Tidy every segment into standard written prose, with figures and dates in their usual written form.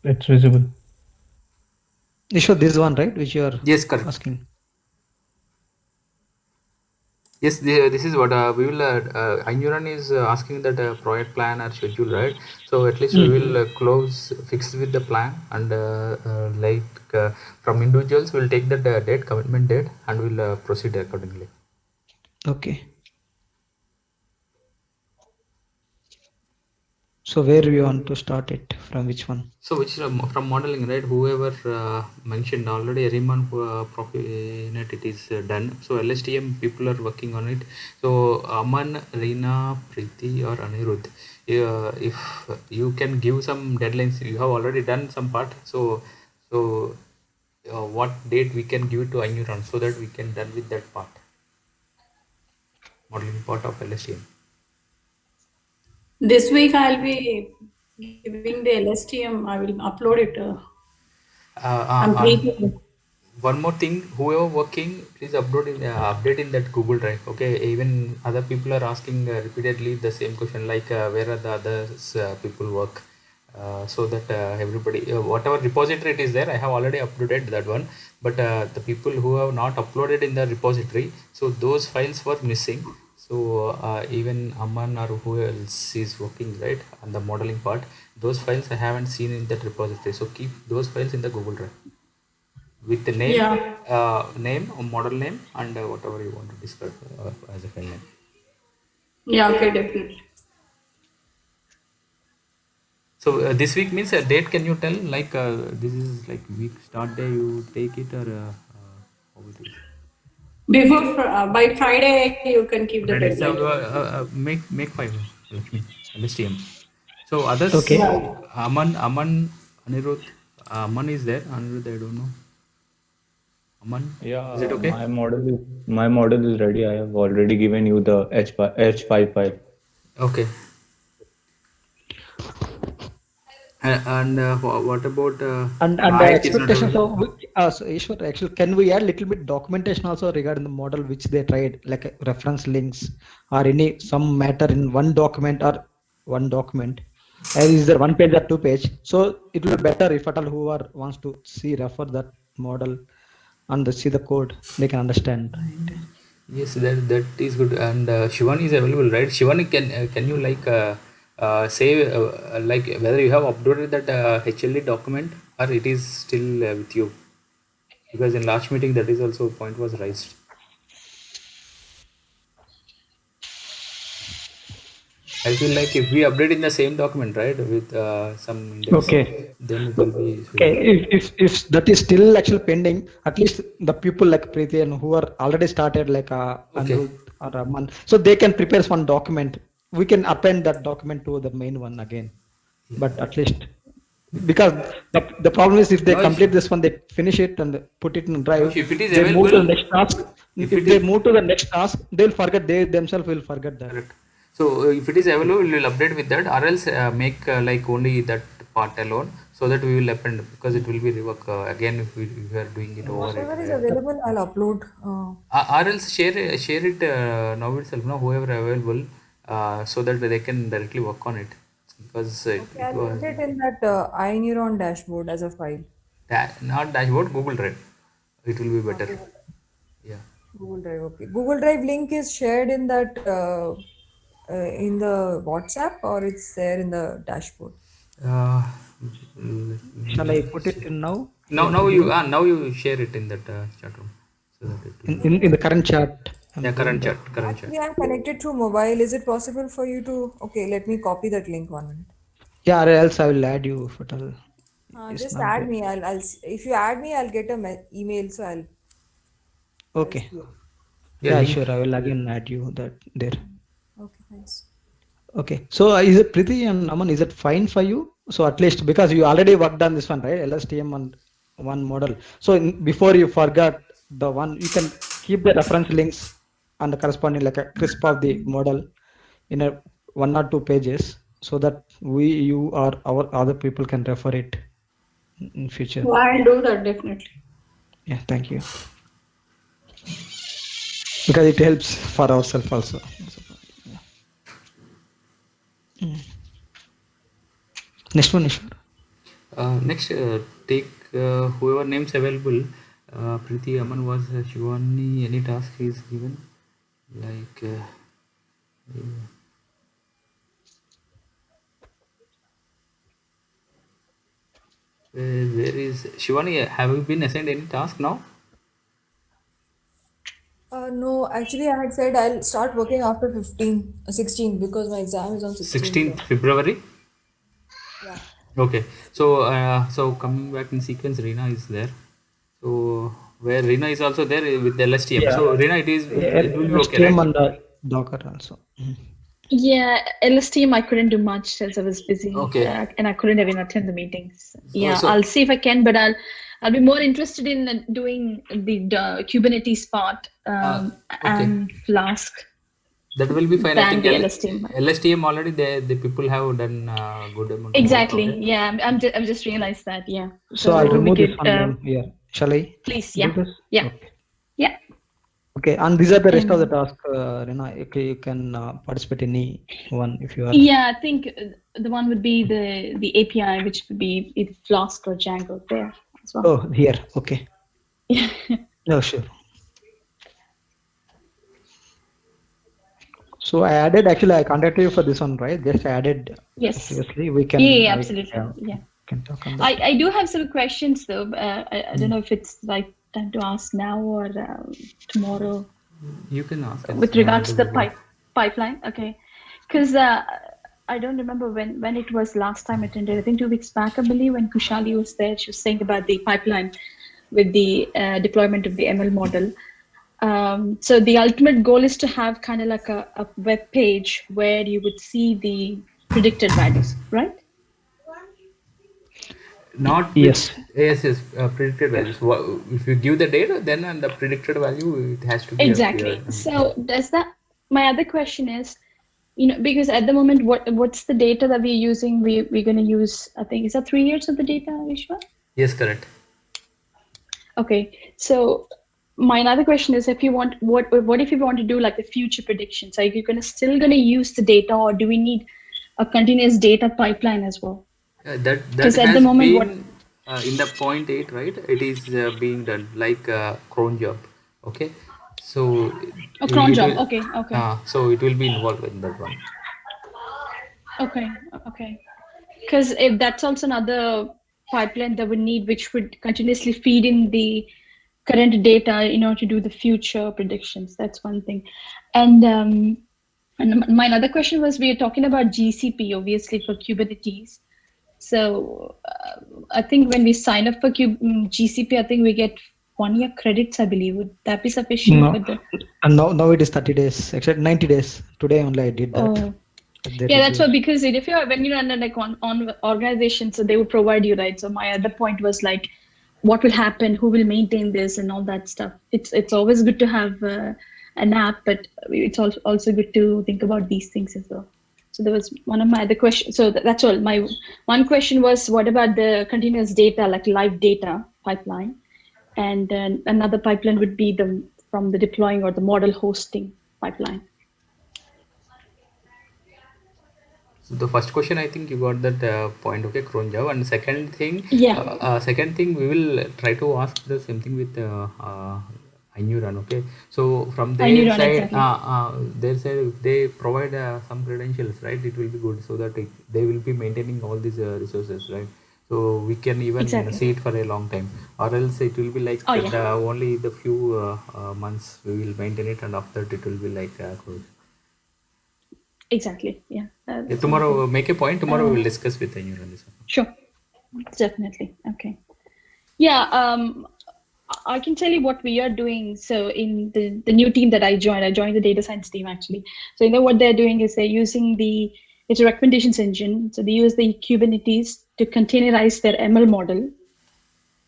It's visible. Ishwar, this one, right, which you are Yes, correct. asking? Yes, this is what we will. Inuran is asking that project plan or schedule, right? So at least we will close fix with the plan and from individuals we'll take that date, commitment date, and we'll proceed accordingly. Okay. So where you want to start it? From which one? So which from modeling, right? Whoever mentioned already, Ariman Profinet, it is done. So LSTM people are working on it. So Aman, Reena, Preeti, or Anirudh, if you can give some deadlines, you have already done some part. So what date we can give it to Inuran so that we can done with that part, modeling part of LSTM. This week I'll be giving the LSTM. I will upload it. I'm And pre. one more thing, whoever working, please update in that Google Drive. Okay, even other people are asking repeatedly the same question, like where are the others people work, so that everybody whatever repository it is there, I have already uploaded that one. But the people who have not uploaded in the repository, so those files were missing. So even Aman or who else is working right on the modeling part, those files I haven't seen in that repository. So keep those files in the Google Drive with the Yeah. name or model name and whatever you want to describe as a file name. Yeah. Okay. Definitely. So this week means a date. Can you tell like this is like week start day you take it or how it is? By Friday you can keep the Friday. deadline. So make five Lakshmi LSTM. So others Okay. Yeah. Aman Anirudh Aman is there. Anirudh I don't know. Aman, is it Yeah, okay? my model is ready. I have already given you the H5 file. Okay. And what about And the Ayat is not expectations available? of so Ishwar, actually, can we add little bit documentation also regarding the model which they tried, like reference links or any some matter in one document or one document? Is there one page or two page? So it will be better if at all whoever wants to see refer that model and see the code, they can understand, right? Yes, that is good. And Shivani is available, right? Shivani, can you like say like whether you have uploaded that HLD document or it is still with you? Because in last meeting that is also a point was raised. I feel like if we update in the same document, right, with some index, Okay. then it will be Okay, suitable. if that is still actually pending, at least the people like Preeti and who are already started like Okay. Anirudh or Aman, so they can prepare one document. We can append that document to the main one again. Yeah. But at least because the problem is if they No complete issue. this one, they finish it and put it in No drive, issue. If it is they move to the available, next task. if If it they is move to the next task, they'll forget. They themselves will forget that. correct. So if it is available, we will update with that, or else make like only that part alone, so that we will append because it will be rework again if we are doing it over it. Whatever is available, I'll upload. Or else share it now itself, no whoever available, so that they can directly work on it because Okay, it I'll was put it in that iNeuron dashboard as a file. not dashboard Google Drive. It will be better. Google, Yeah. Google Drive. Okay, Google Drive link is shared in that in the WhatsApp or it's there in the dashboard. Uh, let me Shall I put just it check. in now? Now you share it in that chat room so that it will be In the current chat, yeah I'm doing that. current chat. Actually, I'm connected through mobile. Is it possible for you to? Okay, let me copy that link 1 minute. Yeah, or else I will add you if at all it's Just not add there. me. If you add me, I'll get a email. So I'll Okay. see it. Yeah, Yeah, link. sure. I will again add you that there. Okay, thanks. Okay. So is it Priti and Aman? Is it fine for you? So at least because you already worked on this one, right? LSTM and one model. So before you forgot the one, you can keep the reference links and the corresponding like a crisp of the model in a 1 or 2 pages, so that you or our other people can refer it in future. Yeah, I'll do that definitely. Yeah. Thank you. Because it helps for ourselves also. Next one, Ishwar. Next, take whoever names available. Preeti Aman was Shivani. Any task is given, like where is Shivani? Have you been assigned any task now? No, actually, I had said I'll start working after 16 because my exam is on 16th. 16th February. Yeah. Okay, so so coming back in sequence, Reena is there. So where Reena is also there with the LSTM. Yeah. So Reena, it will be Let's okay, right? team on the Docker also. Yeah, LSTM I couldn't do much since I was busy, Okay. and I couldn't even attend the meetings. So, Yeah, so I'll see if I can, but I'll be more interested in doing the Kubernetes part okay, and Flask that will be fine. I than think the LSTM. LSTM already the people have done good amount of work. Exactly. Okay. Yeah, I'm just realized that. Yeah. So I'll So we remove this could one name here. Shall I please. do Yeah. this? Yeah. Okay. Yeah. Okay. And these are the rest of the And task, Rena. Okay, you can participate any one if you are. yeah, I think the one would be the API, which would be either Flask or Django there as well. Oh, here. Okay. Yeah. No, sure. So I added, actually, I contacted you for this one, right? Just added Yes. previously. We can, Yeah, absolutely. yeah, Yeah. can talk on that. I do have some questions though. I don't know if it's like time to ask now or tomorrow You can ask us. with regards to the Whatever. pipeline. Okay, because I don't remember when it was last time attended. I think 2 weeks back, I believe, when Kushali was there, she was saying about the pipeline with the deployment of the ML model. So the ultimate goal is to have kind of like a web page where you would see the predicted values, right? Not with Yes. predicted values. If you give the data, then the predicted value it has to be Exactly. appeared. So does that? My other question is, because at the moment, what's the data that we're using? We're going to use, I think, is that 3 years of the data, Vishwa? Yes, correct. Okay. So my another question is, if you want, what if you want to do like the future predictions? Are you still going to use the data, or do we need a continuous data pipeline as well? That Because at the has moment, what? been in the point 8, right? It is being done like cron job. Okay, so Oh, cron it job. will Okay. Okay. so it will be involved in that one. Okay. Okay. Because if that's also another pipeline that we need, which would continuously feed in the current data in order to do the future predictions. That's one thing. And my another question was, we are talking about GCP, obviously, for Kubernetes. So I think when we sign up for GCP, I think we get 1 year credits, I believe. Would that be sufficient No, for the? and now it is 30 days, actually 90 days. Today only I did that. Oh, They yeah, that's what, reduced. because if you're when you're under like on organization, so they would provide you, right? So my other point was like, what will happen, who will maintain this, and all that stuff. It's always good to have an app, but it's also good to think about these things as well. So there was one of my other questions. So that's all. My one question was, what about the continuous data, like live data pipeline? And then another pipeline would be from the deploying or the model hosting pipeline. So the first question, I think you got that point. Okay, cron job. And Yeah, second thing, we will try to ask the same thing with iNeuron. Okay, so from I knew their exactly. side, if they provide some credentials, right, it will be good, so that they will be maintaining all these resources, right? So we can even Exactly. see it for a long time, or else it will be like Oh yeah, the only the few months we will maintain it, and after that it will be like closed. exactly. Yeah, Yeah, that's one tomorrow thing. make a point. Tomorrow we will discuss with iNeuron this one. Sure, definitely. Okay. Yeah, I can tell you what we are doing. So in the new team that I joined the data science team actually. So what they're doing is they're using it's a recommendations engine. So they use the Kubernetes to containerize their ML model,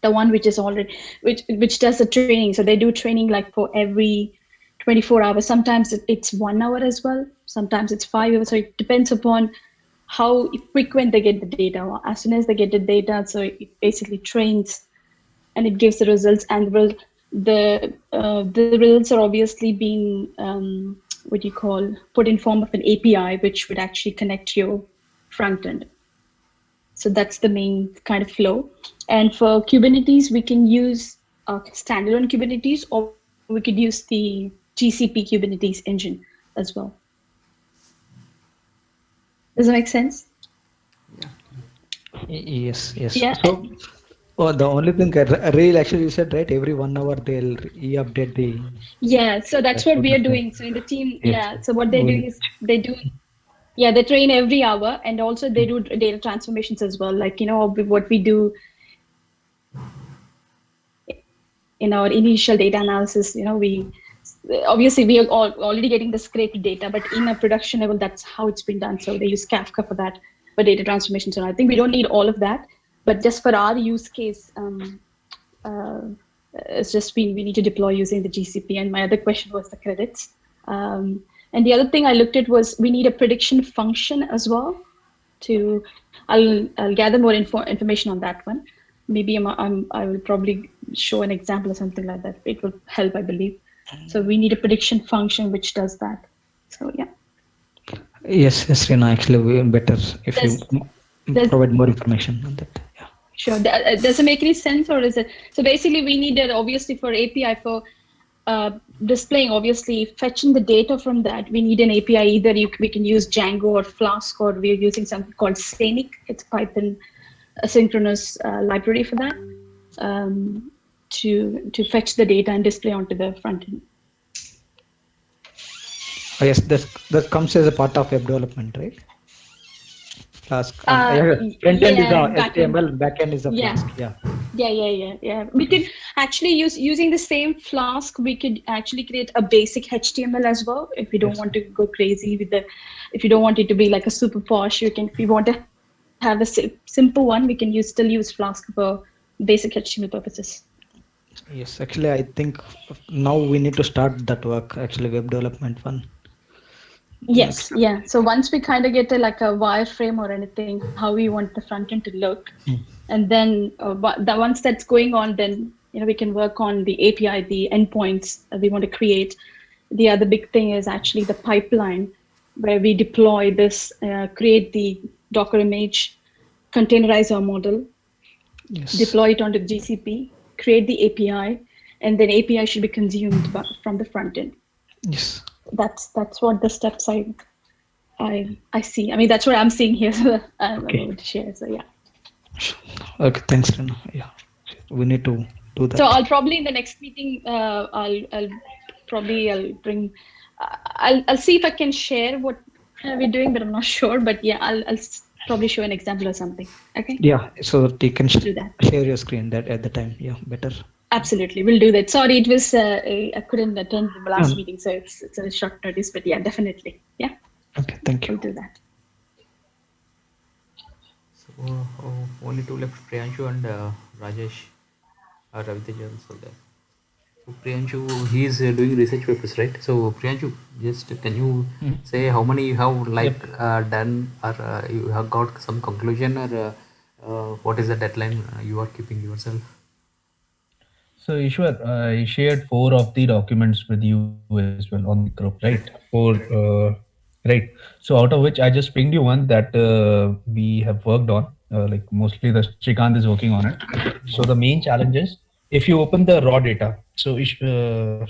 the one which is already which does the training. So they do training like for every 24 hours. Sometimes it's 1 hour as well. Sometimes it's 5 hours. So it depends upon how frequent they get the data. As soon as they get the data, so it basically trains and it gives the results. And the results are obviously being what you call put in form of an API, which would actually connect your front end. So that's the main kind of flow. And for Kubernetes, we can use standalone Kubernetes, or we could use the GCP Kubernetes engine as well. Does that make sense? Yes, yes. Yeah. So, the only thing, Rail actually you said, right? Every 1 hour they'll update the. Yeah, so that's what we are doing. So in the team, Yes. yeah. So what they do is they train every hour, and also they do data transformations as well. Like, what we do in our initial data analysis, we obviously we are already getting the scraped data, but in a production level, that's how it's been done. So they use Kafka for that, for data transformation. So I think we don't need all of that, but just for our use case, it's just we need to deploy using the GCP. And my other question was the credits. And the other thing I looked at was we need a prediction function as well. I'll gather more information on that one. Maybe I will probably show an example or something like that. It will help, I believe. So we need a prediction function which does that. So yeah. Yes, Rina, actually we better if you provide more information on that. Yeah. Sure. Does it make any sense, or is it? So basically, we need it obviously for API for displaying, obviously fetching the data from that. We need an API. Either we can use Django or Flask, or we're using something called Scenic. It's Python asynchronous library for that, to fetch the data and display onto the front end. Oh, yes, that comes as a part of web development, right? Flask. Front end is a HTML, back end is a Flask. Yeah. We could actually using the same Flask. We could actually create a basic HTML as well if we don't want to go crazy with if you don't want it to be like a super posh. If you want to have a simple one, we can still use Flask for basic HTML purposes. Yes, actually, I think now we need to start that work. Actually, web development one. Yes, yeah. So once we kind of get a wireframe or anything, how we want the front end to look, and then once that's going on, then we can work on the API, the endpoints that we want to create. The other big thing is actually the pipeline, where we deploy this, create the Docker image, containerize our model, deploy it onto GCP, create the API, and then API should be consumed from the front end. Yes. That's what the steps I see. I mean, that's what I'm seeing here. So I'm able to share. So yeah. Okay, thanks, Rina. Yeah, we need to do that. So I'll probably in the next meeting, I'll bring. I'll see if I can share what we're doing, but I'm not sure. But yeah, I'll probably show an example or something. Okay. Yeah, so that you can do that. Share your screen that at the time. Yeah, better. Absolutely, we'll do that. Sorry, it was I couldn't attend the last meeting, so it's a short notice. But yeah, definitely. Yeah. Okay, thank you. We'll do that. So only two left, Priyanshu and Rajesh or Raviteja also there. So Priyanshu, he is doing research papers, right? So Priyanshu, just can you say how many you have done, or you have got some conclusion, or what is the deadline you are keeping yourself? So Ishwar, I shared 4 of the documents with you as well on the group, right? 4, right? So out of which I just pinged you one that we have worked on, like mostly the Srikanth is working on it. So the main challenge is if you open the raw data. So Shri,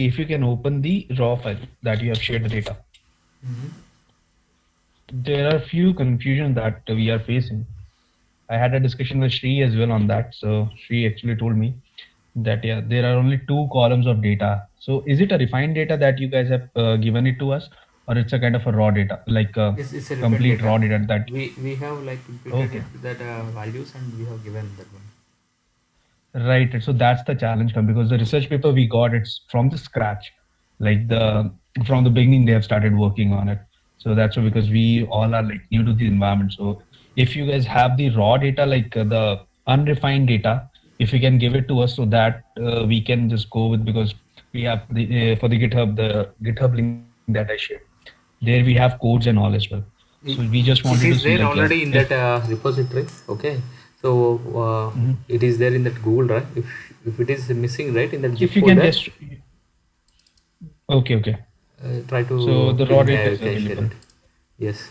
if you can open the raw file that you have shared the data. There are few confusion that we are facing. I had a discussion with Shri as well on that. So Shri actually told me that there are only 2 columns of data. So is it a refined data that you guys have given it to us, or it's a kind of a raw data, like it's a complete data. raw data that we have imputed that values, and we have given that one. Right. So that's the challenge, because the research paper we got, it's from the scratch, like from the beginning they have started working on it. So that's why, because we all are new to the environment. So if you guys have the raw data, the unrefined data, if you can give it to us, so that we can just go with, because we have for the GitHub link that I shared, there we have codes and all as well. So we just wanted to see. It is there already in that repository. Okay. So it is there in that Google Drive. If it is missing, right, in that zip if you folder, can just okay. Try to. So the raw data is available. Yes.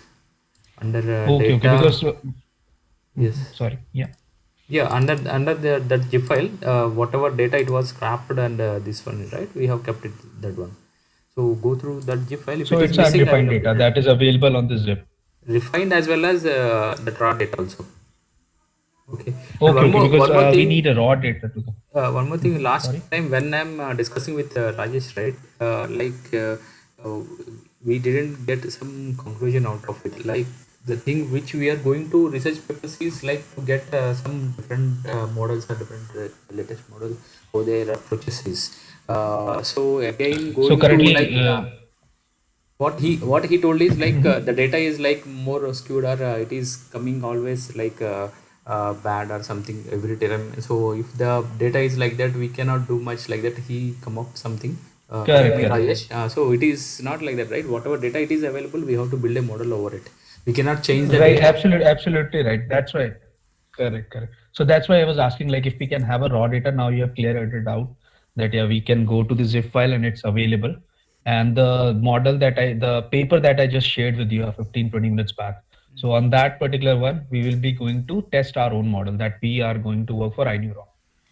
Under okay, data. because Yes. Sorry. Yeah. Yeah, under that zip file, whatever data it was scrapped and this one, right? We have kept it that one. So go through that zip file. If So it is it's missing, I will undefined update data it. that is available on the zip. Refined as well as the raw data also. Okay. And Okay, okay, because one more we thing. need a raw data to the. One more thing. Last Sorry. time when I'm discussing with Rajesh, right? Uh, we didn't get some conclusion out of it. Like the thing which we are going to research papers is like to get some different models or different latest models for their approaches is. So again, So going to currently, like what he told is like mhm. the data is like more skewed or it is coming always like bad or something every time. So if the data is like that, we cannot do much like that. He come up something, correct Correct, me, correct. Rajesh. So it is not like that, right? Whatever data it is available, we have to build a model over it. We cannot change the Right, data. absolutely right. That's why. Correct, correct. So that's why I was asking, like, if we can have a raw data. Now you have cleared it out that yeah, we can go to the zip file and it's available. And the model the paper that I just shared with you 15, 20 minutes back. So on that particular one, we will be going to test our own model that we are going to work for iNeuron.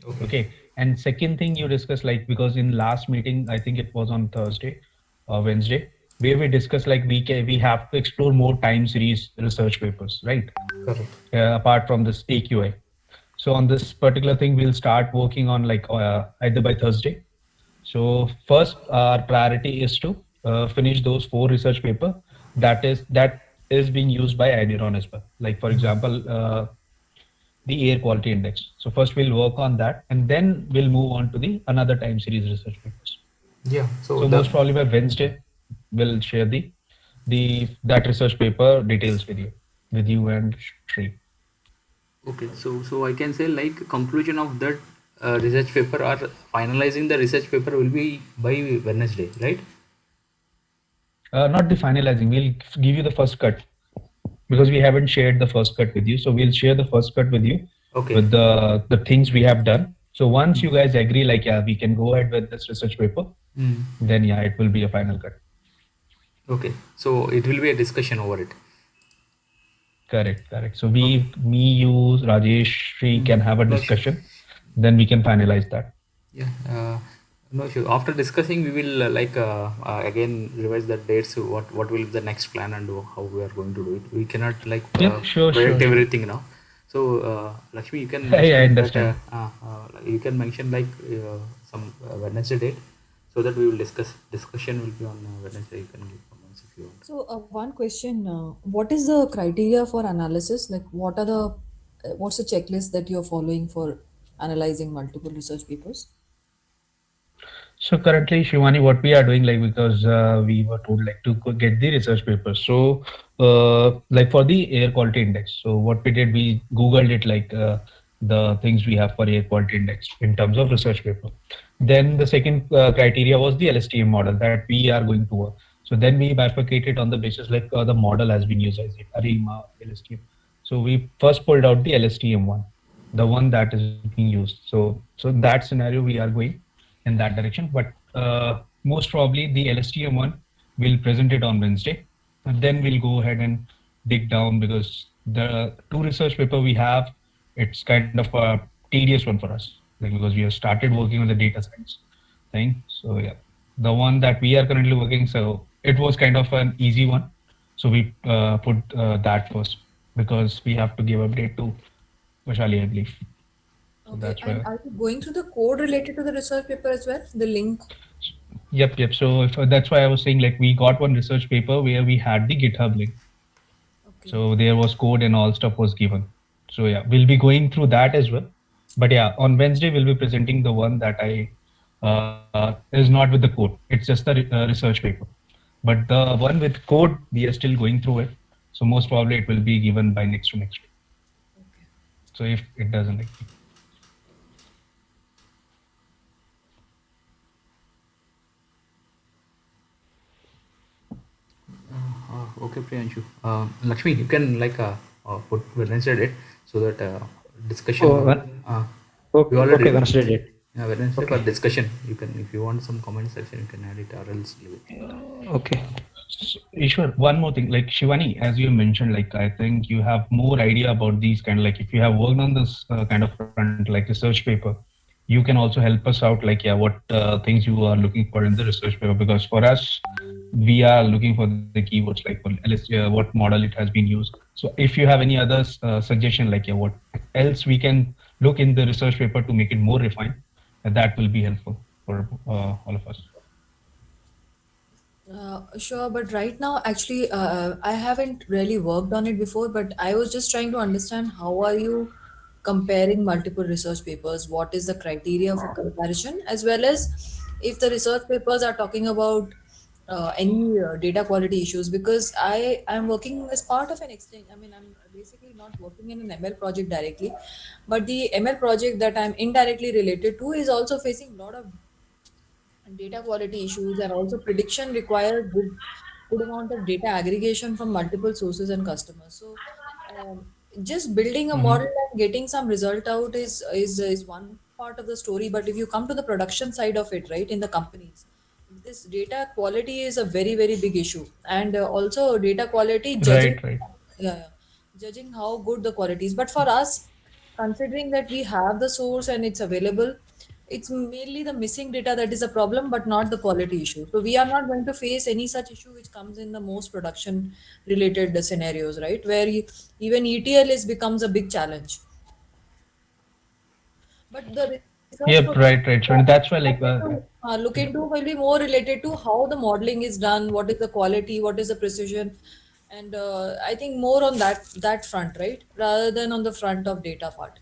Okay. Okay. And second thing you discussed, like, because in last meeting, I think it was on Thursday or Wednesday, where we discussed like we have to explore more time series research papers, right? Correct. Apart from this AQI. So on this particular thing, we'll start working on like either by Thursday. So first, our priority is to finish those 4 research paper that is being used by iNeuron as well. Like for example, the air quality index. So first we'll work on that, and then we'll move on to the another time series research papers. Yeah. So So the most probably by Wednesday, we'll share the that research paper details with you and Sri. okay. So I can say like conclusion of that research paper or finalizing the research paper will be by Wednesday, right? Not the finalizing. We'll give you the first cut because we haven't shared the first cut with you. So we'll share the first cut with you Okay. with the things we have done. So once you guys agree, like yeah, we can go ahead with this research paper, Mm. then yeah, it will be a final cut. Okay. So it will be a discussion over it. Correct, correct. So Okay. me, you, Rajesh, Sri can have a No issue. discussion, then we can finalize that. Yeah. No issue. After discussing, we will again revise the dates. What will be the next plan and how we are going to do it. We cannot like Yep, sure, sure, project sure. everything now. So Lakshmi, you can I mention that understand. you can mention like some Wednesday date so that we will discuss. Discussion will be on Wednesday. You can give comments if you want. So, one question, what is the criteria for analysis? Like, what's the checklist that you're following for analyzing multiple research papers? So currently, Shivani, what we are doing, like because we were told like to get the research papers. So like for the air quality index. So what we did, we Googled it like the things we have for air quality index in terms of research paper. Then the second criteria was the LSTM model that we are going to work. So then we bifurcated on the basis like the model has been used as ARIMA, LSTM. So we first pulled out the LSTM one, the one that is being used. So in that scenario, we are going in that direction. But most probably the LSTM one will present it on Wednesday, and then we'll go ahead and dig down because the 2 research paper we have, it's kind of a tedious one for us, like because we have started working on the data science thing. So yeah, the one that we are currently working, so it was kind of an easy one. So we put that first because we have to give update to Vashali, I believe. So Okay, that's and why. are you going through the code related to the research paper as well? The link? Yep, yep. So if, that's why I was saying like we got one research paper where we had the GitHub link. Okay. So there was code and all stuff was given. So yeah, we'll be going through that as well. But yeah, on Wednesday we'll be presenting the one that I is not with the code. It's just the research paper. But the one with code, we are still going through it. So most probably it will be given by next to next week. Okay. So if it doesn't like. Okay, Priyanshu. Lakshmi, you can like put Wednesday date so that discussion. Oh, Uh, okay, you already okay, Wednesday date. Wednesday Okay. for discussion. You can, if you want some comment section, you can add it or else leave it. Okay. So, Ishwar, one more thing, like Shivani, as you mentioned, like I think you have more idea about these kind of, like if you have worked on this kind of front, like research paper, you can also help us out, like yeah, what things you are looking for in the research paper. Because for us, we are looking for the keywords like for LST, what model it has been used. So if you have any other suggestion, like yeah, what else we can look in the research paper to make it more refined, that will be helpful for all of us. Sure, but right now, actually, I haven't really worked on it before, but I was just trying to understand how are you comparing multiple research papers? What is the criteria for comparison, as well as if the research papers are talking about any data quality issues? Because I am working as part of an exchange. I mean, I'm basically not working in an ML project directly, but the ML project that I'm indirectly related to is also facing a lot of data quality issues, and also prediction require good amount of data aggregation from multiple sources and customers. So just building a model Mhm. and getting some result out is one part of the story, but if you come to the production side of it, right, in the companies, this data quality is a very big issue, and also data quality judging, Right, right. yeah, judging how good the quality is. But for us, considering that we have the source and it's available, it's mainly the missing data that is a problem, but not the quality issue. So we are not going to face any such issue which comes in the most production related scenarios, right, where even ETL is becomes a big challenge. But the research Yep, program right, right. Sure. That's why, like, look yeah. into will be more related to how the modeling is done, what is the quality, what is the precision, and I think more on that front, right, rather than on the front of data part.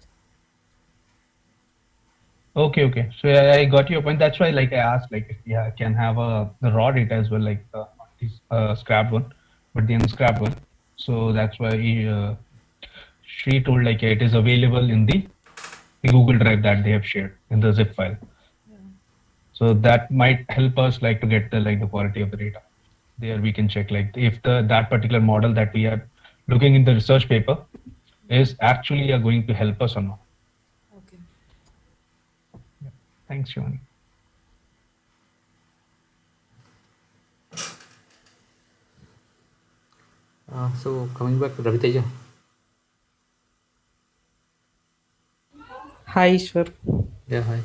Okay, okay. So yeah, I got your point. That's why, like, I asked, like, if yeah, I can have the raw data as well, like not this scrapped one, but the unscrapped one. So that's why she told, like, yeah, it is available in the Google Drive that they have shared in the zip file. Yeah. So that might help us, like, to get the quality of the data. There we can check, like, if the that particular model that we are looking in the research paper is actually going to help us or not. Okay. Yeah. Thanks, Shivani. So coming back to Raviteja. Hi, Ishwar. Yeah, hi.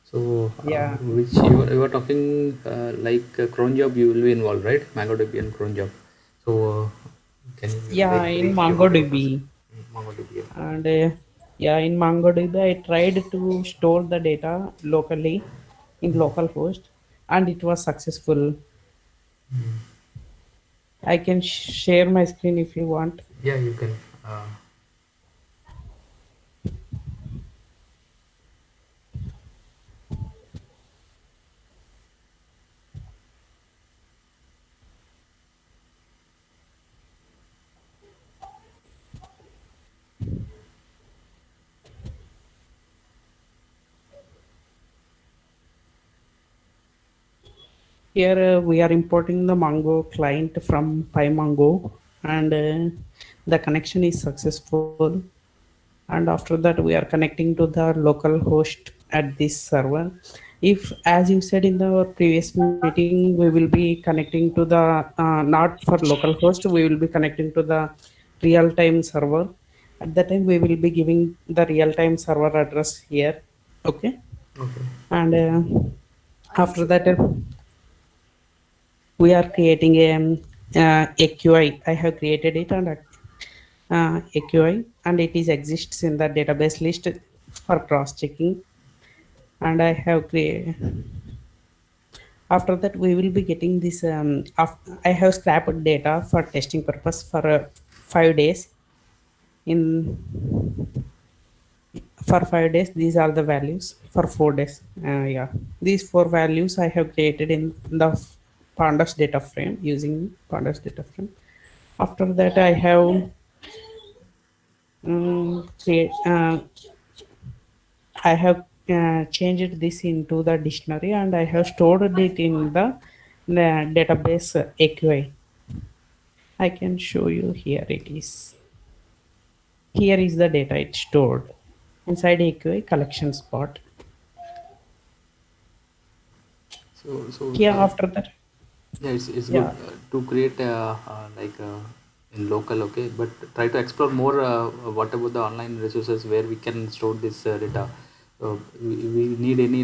So, Yeah, which you were talking like cron job, you will be involved, right? MongoDB and cron job. So, can you yeah, like in brief about your process? MongoDB. MongoDB. Yeah. And yeah, in MongoDB, I tried to store the data locally in localhost, and it was successful. I can share my screen if you want. Yeah, you can. Uh, Here we are importing the Mongo client from PyMongo, and the connection is successful. And after that, we are connecting to the local host at this server. If, as you said in the previous meeting, we will be connecting to the not for local host, we will be connecting to the real-time server. At that time, we will be giving the real-time server address here. Okay, okay. and I'm after sure. that, we are creating a QI. I have created it, and a QI, and it is exists in the database list for cross checking. And I have created, after that we will be getting this I have scrapped data for testing purpose for 5 days. In for 5 days, these are the values for 4 days. Yeah, these four values I have created in the pandas data frame using pandas data frame. After that, I have create I have changed this into the dictionary, and I have stored it in the database AQI. I can show you here. It is here is the data it's stored inside AQI collection spot. So Yeah, after that, yeah, it's good yeah. to create like in local, okay, but try to explore more what about the online resources where we can store this data. We need any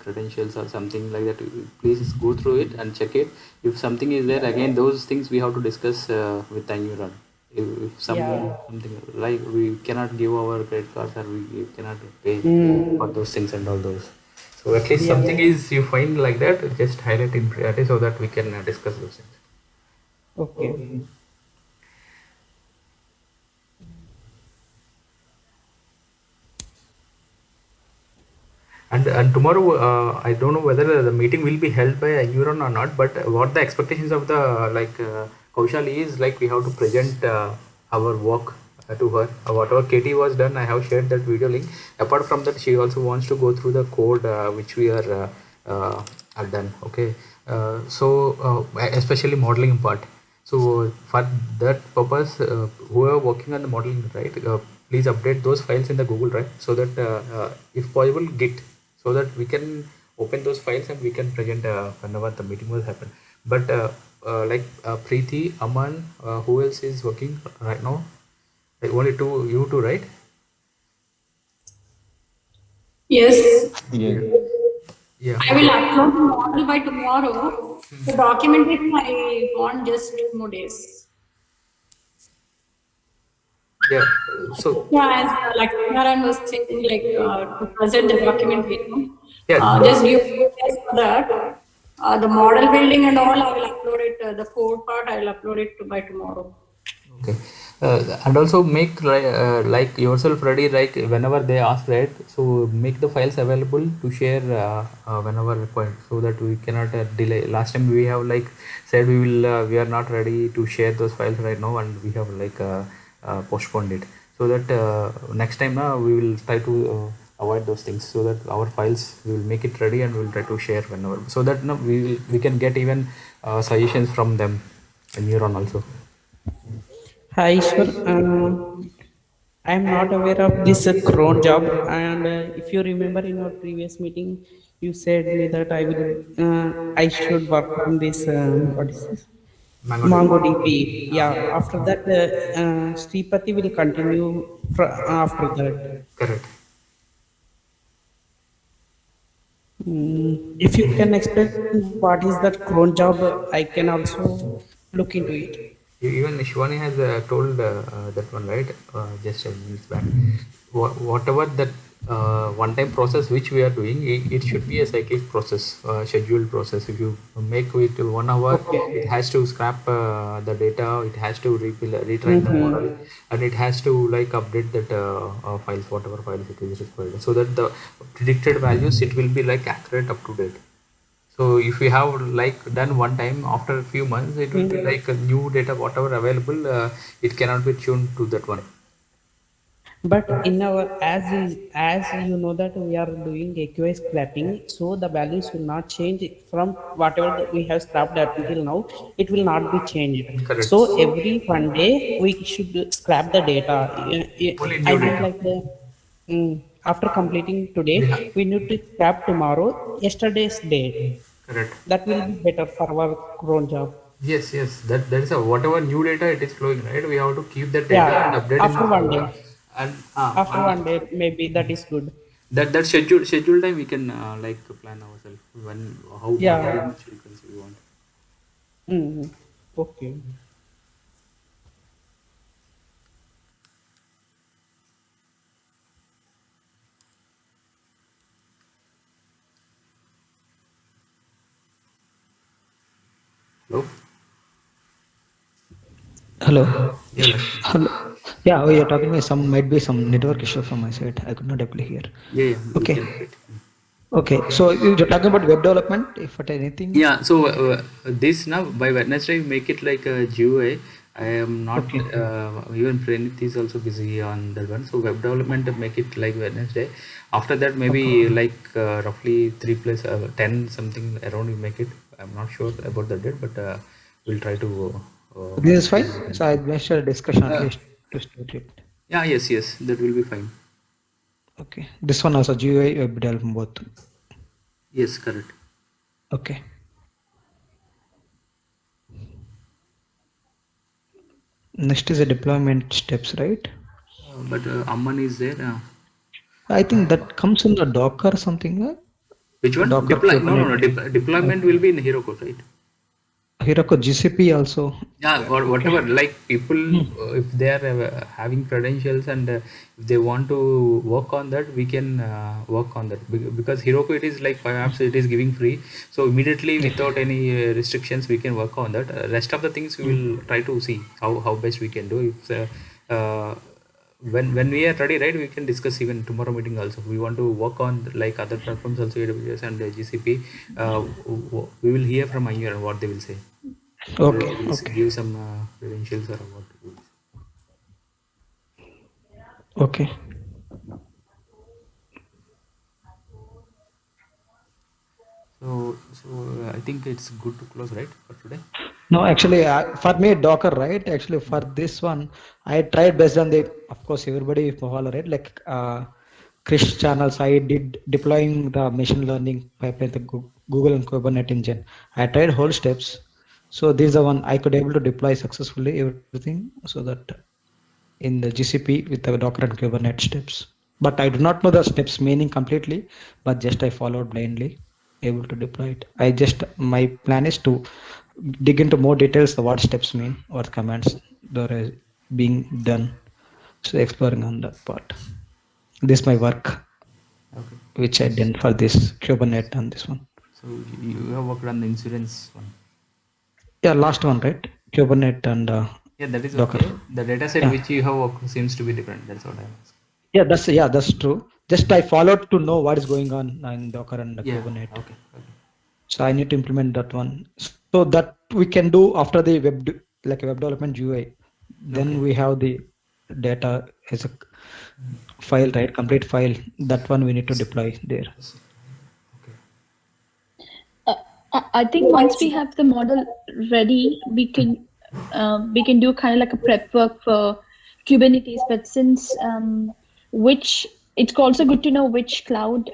credentials or something like that. Please go through it and check it. If something is there, again, those things we have to discuss with Aneuron. If Yeah. something like we cannot give our credit cards or we cannot pay for Mm. those things and all those. So at least Yeah. something is you find like that, just highlight in priority so that we can discuss those things. Okay. And tomorrow, I don't know whether the meeting will be held by Neuron or not, but what the expectations of the Kaushal is like we have to present our work to her. Whatever KT was done, I have shared that video link. Apart from that, she also wants to go through the code which we are done. Okay, especially modeling part. So for that purpose, who are working on the modeling, right? Please update those files in the Google Drive so that if possible, Git, so that we can open those files and we can present whenever the meeting will happen. But Preeti, Aman, who else is working right now? Like only two, you two, right? Yes, Yeah. Yeah. I will Okay. upload the model by tomorrow. The documentation I want just 2 more days. Yeah. So Yeah, as Lakshmanan was saying, like to present the documentation, yeah. just give me days for that. The model building and all, I will upload it. The code part, I will upload it by tomorrow. Okay. And also make like yourself ready, like whenever they ask, right? So make the files available to share whenever required, so that we cannot delay. Last time we have like said we are not ready to share those files right now, and we have postponed it. So that next time now we will try to avoid those things, so that our files we will make it ready and we will try to share whenever, so that no, we can get even suggestions from them and Neuron also. Hi, Ishwar. I am not aware of this cron job, and if you remember in our previous meeting, you said me that I should work on this. What is this? MongoDB. MongoDB. Yeah. After that, Sripati will continue after that. Correct. If you can explain what is that cron job, I can also look into it. Even Shivani has told that one, right? Just a minute back. Whatever that one-time process which we are doing, it should be a cyclic process, scheduled process. If you make it 1 hour, Okay. it has to scrap the data, it has to retrain the Mm-hmm. model, and it has to like update that files, whatever files it is required, so that the predicted values it will be like accurate, up to date. So if we have like done one time, after a few months, it will be like a new data, whatever available, it cannot be tuned to that one. But in our as you know that we are doing AQI scrapping, so the values will not change from whatever we have scrapped up until now. It will not be changed. Correct. So every one day we should scrap the data. Only I new mean data. like after completing today, We have, we need to scrap tomorrow yesterday's date. correct. That will be better for our cron job. Yes, yes. That is a whatever new data it is flowing, right? We have to keep that data Yeah, and update in the after one server. day. And After one day, maybe that is good. that schedule time we can like plan ourselves when how Yeah. much frequency we want. Mm, okay. Hello. Hello. Yeah, Lakshmi. Hello. Yeah, oh, you're talking with some might be some network issue from my side. I could not able to hear. Yeah, yeah. We Okay. can repeat. Okay. So you're talking about web development, if at anything. Yeah, so this now by Wednesday make it like a GUI. I am not Okay. even Pranit is also busy on that one. So web development make it like Wednesday. After that Okay. maybe like roughly 3 plus 10 something around we make it. I'm not sure about the date, but we'll try to. This is fine. So I made sure discussion at Uh, least to start it. yeah, yes, yes, that will be fine. Okay. This one also GUI web development both. Yes, correct. Okay. Next is the deployment steps, right? But Amman is there. I think that comes in the Docker or something. Which one? Docker Deploy? No, no, no. Kubernetes. Deployment will be in Heroku, right? Heroku GCP also. Yeah, or whatever. Like people, if they are having credentials and if they want to work on that, we can work on that. Because Heroku, it is like perhaps it is giving free. So immediately, without any restrictions, we can work on that. Rest of the things we will try to see how best we can do. If when we are ready, right, we can discuss even tomorrow meeting also. We want to work on like other platforms also, AWS and GCP. We will hear from Ayur what they will say. Okay. We'll Okay. give some credentials or what to do. Okay. So I think it's good to close, right, for today. No, actually, for me, Docker, right? Actually, for this one, I tried based on the, of course, everybody follow, right? Like Chris channels, I did deploying the machine learning pipeline, the Google and Kubernetes engine. I tried whole steps. So this is the one I could able to deploy successfully everything. So that in the GCP with the Docker and Kubernetes steps. But I do not know the steps meaning completely, but just I followed blindly, able to deploy it. I just, my plan is to dig into more details the what steps mean, what commands that are being done. So exploring on that part. This is my work Okay. which I done for this Kubernetes and this one. So you have worked on the insurance one. Yeah, last one, right? Kubernetes and Yeah, that is Docker. okay. The data set Yeah. which you have worked seems to be different. That's what I was. Yeah, that's true. Just I followed to know what is going on in Docker and Yeah. Kubernetes. Okay. So I need to implement that one. So that we can do after the like a web development UI. Then Okay. we have the data as a file, right? Complete file. That one we need to deploy there. I think once we have the model ready, we can do kind of like a prep work for Kubernetes. But since which it's also good to know which cloud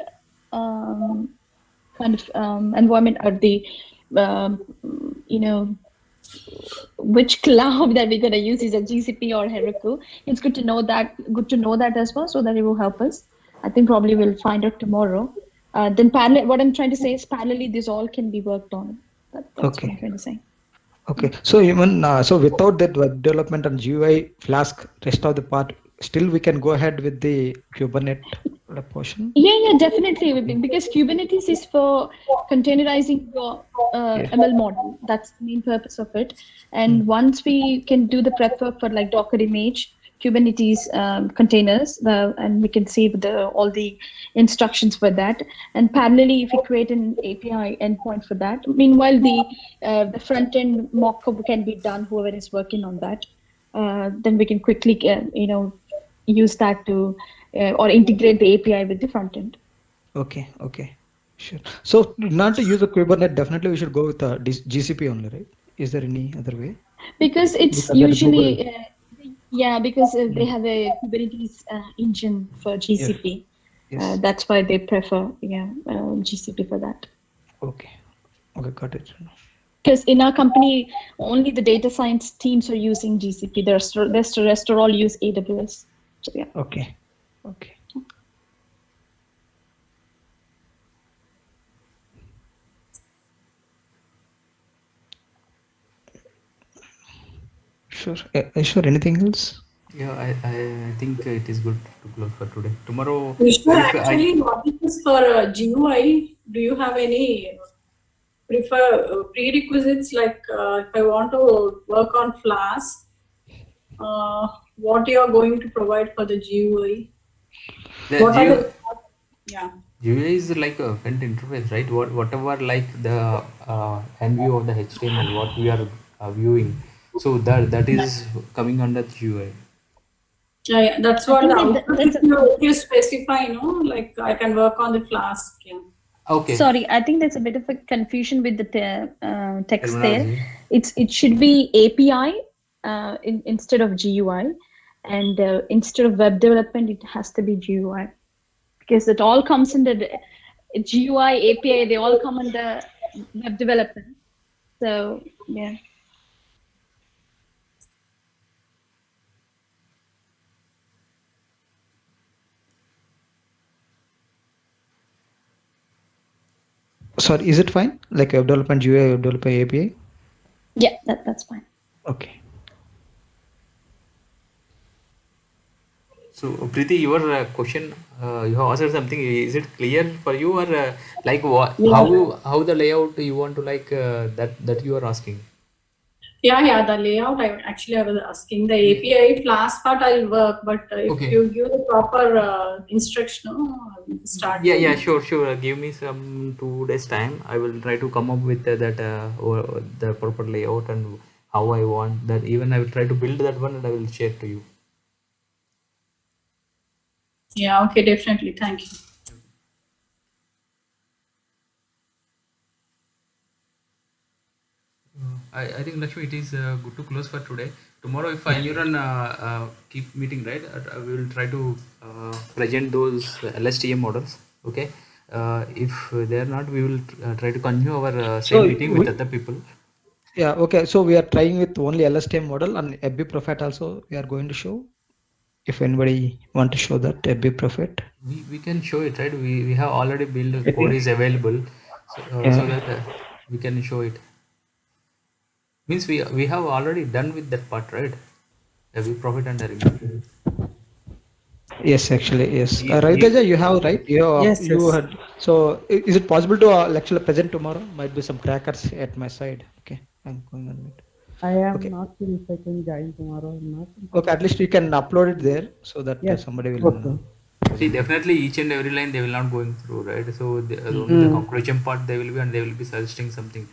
kind of environment or the which cloud that we're going to use is a GCP or Heroku. It's good to know that. Good to know that as well, so that it will help us. I think probably we'll find out tomorrow. Then parallel, what I'm trying to say is parallelly, this all can be worked on. That's what I'm trying to say. Okay. So even so, without that web development and GUI Flask, rest of the part, still we can go ahead with the Kubernetes portion. Yeah, definitely. Because Kubernetes is for containerizing your ML model. That's the main purpose of it. And once we can do the prep work for like Docker image, Kubernetes containers, and we can save all the instructions for that. And parallelly, if we create an API endpoint for that, meanwhile the front end mockup can be done. Whoever is working on that, then we can quickly use that to or integrate the API with the front end. Okay. Sure. So not to use a Kubernetes, definitely we should go with GCP only, right? Is there any other way? Because it's usually because they have a Kubernetes engine for GCP. Yes. That's why they prefer GCP for that. Okay, got it. Because in our company, only the data science teams are using GCP. The rest are all use AWS. So yeah. Okay. Sure. Sure. Anything else? Yeah, I think it is good to close for today. Tomorrow. Actually, what is this for GUI? Do you have any prerequisites like if I want to work on Flask, what you are going to provide for the GUI? GUI is like a front interface, right? Whatever like the end view of the HTML, what we are viewing. So that is coming under the GUI. Yeah, that's what the output you specify, like I can work on the Flask. Yeah. Okay. Sorry, I think there's a bit of a confusion with the text there. It should be API instead of GUI, and instead of web development, it has to be GUI, because it all comes under the GUI, API. They all come under web development. So yeah. Sorry, is it fine? Like web development GUI, web development API? Yeah, that's fine. Okay. So, Preeti, your question, you have answered something. Is it clear for you, or like what, how the layout you want to like that you are asking? Yeah, the layout. I was asking the API Flask part. I'll work, but if Okay. you give the proper instruction, start. Yeah, sure. Give me some 2 days time. I will try to come up with that or the proper layout and how I want that. Even I will try to build that one and I will share to you. Yeah, okay, definitely. Thank you. I think Lakshmi, it is good to close for today. Tomorrow, if Anyuran keep meeting, right, we will try to present those LSTM models. Okay. If they are not, we will try to continue our same So meeting with other people. yeah, okay. So we are trying with only LSTM model and FB Prophet also we are going to show. If anybody want to show that FB Prophet. We can show it, right? We have already built Okay. code is available, so, Yeah. so that we can show it. Means we have already done with that part, right? Every profit and revenue. Yes, actually, yes. You- Raviteja, you have right. Yes, You yes. had. So is it possible to actually present tomorrow? Might be some crackers at my side. Okay, I'm going on it. I am Okay. not sure if I can join tomorrow or not. Okay, at least you can upload it there so that Yes. somebody will Okay. know. See, definitely each and every line they will not going through, right? So only the conclusion part they will be, and they will be suggesting something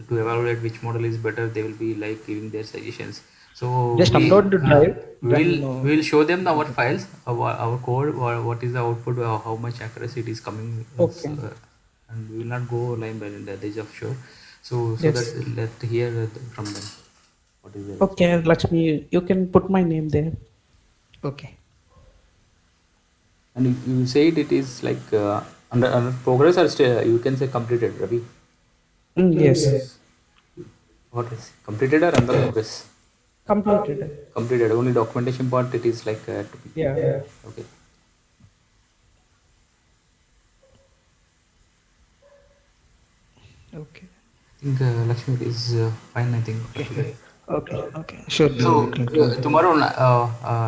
to evaluate which model is better. They will be like giving their suggestions. So Just we upload to Drive. will Then we will show them our files, our code, or what is the output, how much accuracy it is coming, Okay. and we will not go line by line. That is of sure. So Yes. that let hear from them what is their Okay, Lakshmi, you can put my name there. okay. And you say it is like under progress, or you can say completed, Ravi. Yes. What is completed or under progress? Completed. Completed. Only documentation part it is like to be. Yeah. Okay. Okay. I think Lakshmi is fine. I think. Okay. Okay. Sure. So we can close it. tomorrow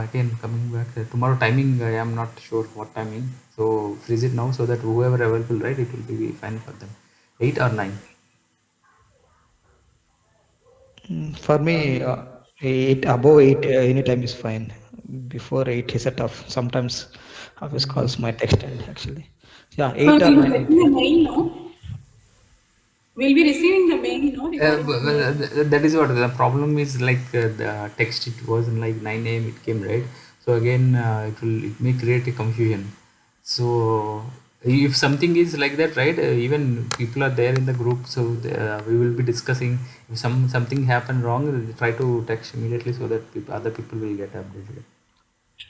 again coming back. Tomorrow timing I am not sure what timing. So freeze it now so that whoever available, right, it will be fine for them. 8 or 9. For me, 8 above 8 anytime is fine. Before 8 is a tough. Sometimes office calls might extend actually. Yeah, 8 or 9. We'll be receiving the mail, no? We'll be receiving the mail, no? Regarding That is what the problem is, like the text it was in like 9 a.m. it came, right? So again it may create a confusion. So if something is like that, right, even people are there in the group, so we will be discussing. If something happened wrong, try to text immediately so that other people will get updated.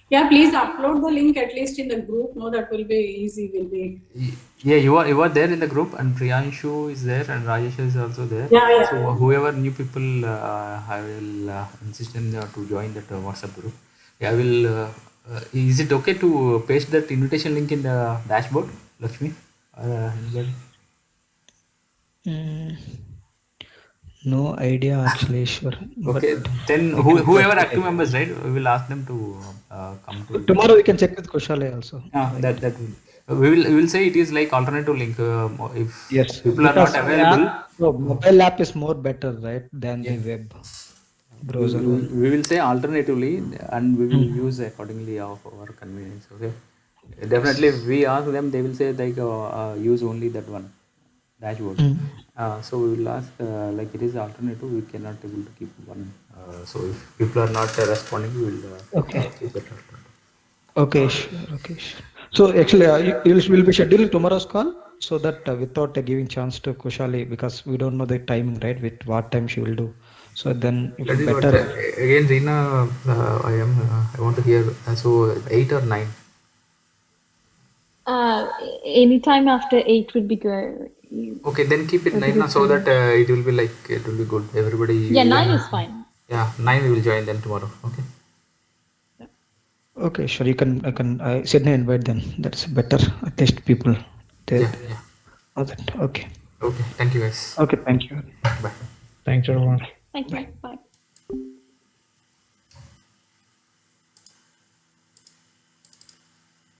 Yeah, please upload the link at least in the group. No, that will be easy. Will be. Yeah, you are there in the group, and Priyanshu is there, and Rajesh is also there. Yeah. So whoever new people, I will insist them to join that WhatsApp group. Yeah, I will. Is it okay to paste that invitation link in the dashboard, Lakshmi? Anybody? No idea actually, sure. Okay, then whoever active members, right, we will ask them to come to. Tomorrow we can check with Kushale also. That will. We will say it is like alternative link. If Yes, people are not available, so mobile app is more better, right, than the web browser. we will say alternatively, and we will use accordingly of our convenience. Okay, definitely if we ask them, they will say like use only that one dashboard. So we will ask like it is alternative, we cannot able to keep one. So if people are not responding, we will keep that alternative. Okay, sure. Okay, sure. So actually, you will be scheduling tomorrow's call so that without giving chance to Kushali, because we don't know the timing, right? With what time she will do. So then it That will is what, better. again, Reena, I want to hear. So 8 or 9. Anytime after 8 would be good. Okay, then keep it 9 now, so that it will be like, it will be good. Everybody. Yeah, 9 is fine. Yeah, 9 we will join them tomorrow. Okay. Okay, sure. You can. I can. Sydney invite them. That's better. At least people. They Yeah. know that. Okay. Okay. Thank you guys. Okay. Thank you. Bye. Thanks everyone. Thank you. Bye.